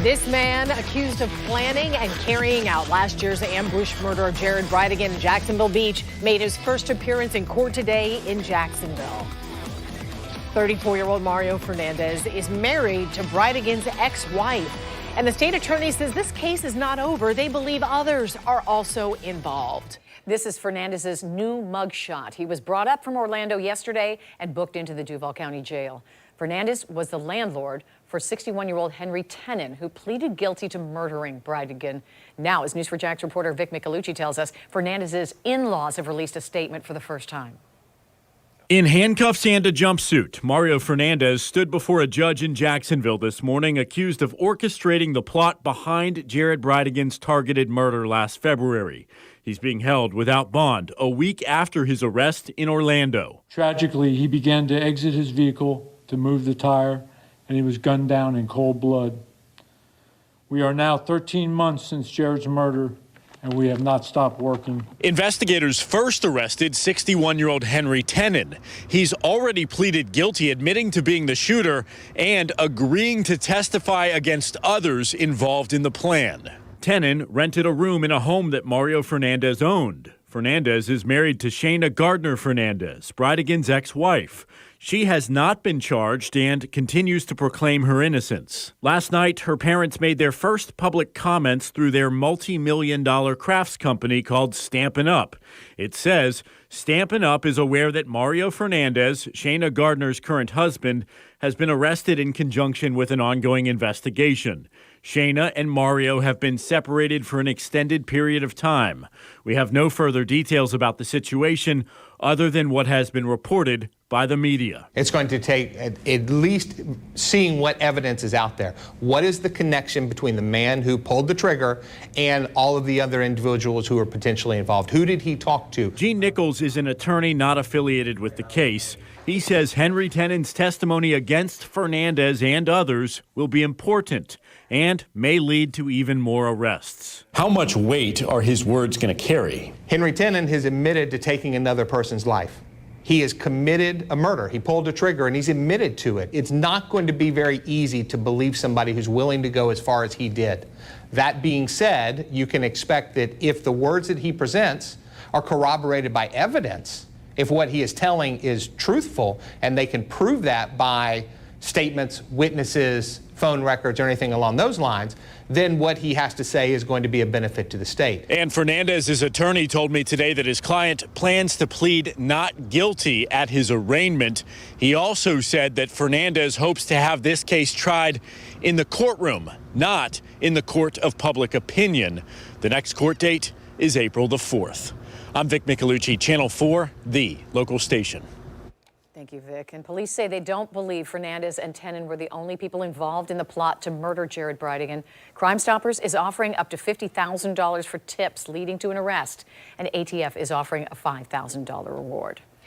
This man, accused of planning and carrying out last year's ambush murder of Jared Bridegan in Jacksonville Beach, made his first appearance in court today in Jacksonville. 34-year-old Mario Fernandez is married to Bridegan's ex-wife. And the state attorney says this case is not over. They believe others are also involved. This is Fernandez's new mugshot. He was brought up from Orlando yesterday and booked into the Duval County Jail. Fernandez was the landlord for 61-year-old Henry Tenen, who pleaded guilty to murdering Bridegan. Now, as News4Jax reporter Vic Micolucci tells us, Fernandez's in-laws have released a statement for the first time. In handcuffs and a jumpsuit, Mario Fernandez stood before a judge in Jacksonville this morning accused of orchestrating the plot behind Jared Bridegan's targeted murder last February. He's being held without bond a week after his arrest in Orlando. Tragically, he began to exit his vehicle to move the tire, and he was gunned down in cold blood. We are now 13 months since Jared's murder, and we have not stopped working. Investigators first arrested 61-year-old Henry Tenen. He's already pleaded guilty, admitting to being the shooter and agreeing to testify against others involved in the plan. Tenen rented a room in a home that Mario Fernandez owned. Fernandez is married to Shayna Gardner Fernandez, Bridegan's ex-wife. She has not been charged and continues to proclaim her innocence. Last night, her parents made their first public comments through their multi-million-dollar crafts company called Stampin' Up. It says, Stampin' Up is aware that Mario Fernandez, Shayna Gardner's current husband, has been arrested in conjunction with an ongoing investigation. Shayna and Mario have been separated for an extended period of time. We have no further details about the situation other than what has been reported by the media. It's going to take at least seeing what evidence is out there. What is the connection between the man who pulled the trigger and all of the other individuals who are potentially involved? Who did he talk to? Gene Nichols is an attorney not affiliated with the case. He says Henry Tenen's testimony against Fernandez and others will be important and may lead to even more arrests. How much weight are his words going to carry? Henry Tenen has admitted to taking another person's life. He has committed a murder. He pulled a trigger and he's admitted to it. It's not going to be very easy to believe somebody who's willing to go as far as he did. That being said, you can expect that if the words that he presents are corroborated by evidence, if what he is telling is truthful, and they can prove that by statements, witnesses, phone records, or anything along those lines, then what he has to say is going to be a benefit to the state. And Fernandez's attorney told me today that his client plans to plead not guilty at his arraignment. He also said that Fernandez hopes to have this case tried in the courtroom, not in the court of public opinion. The next court date is April the 4th. I'm Vic Micolucci, Channel 4, the local station. Thank you, Vic. And police say they don't believe Fernandez and Tenen were the only people involved in the plot to murder Jared Bridegan. Crime Stoppers is offering up to $50,000 for tips leading to an arrest, and ATF is offering a $5,000 reward.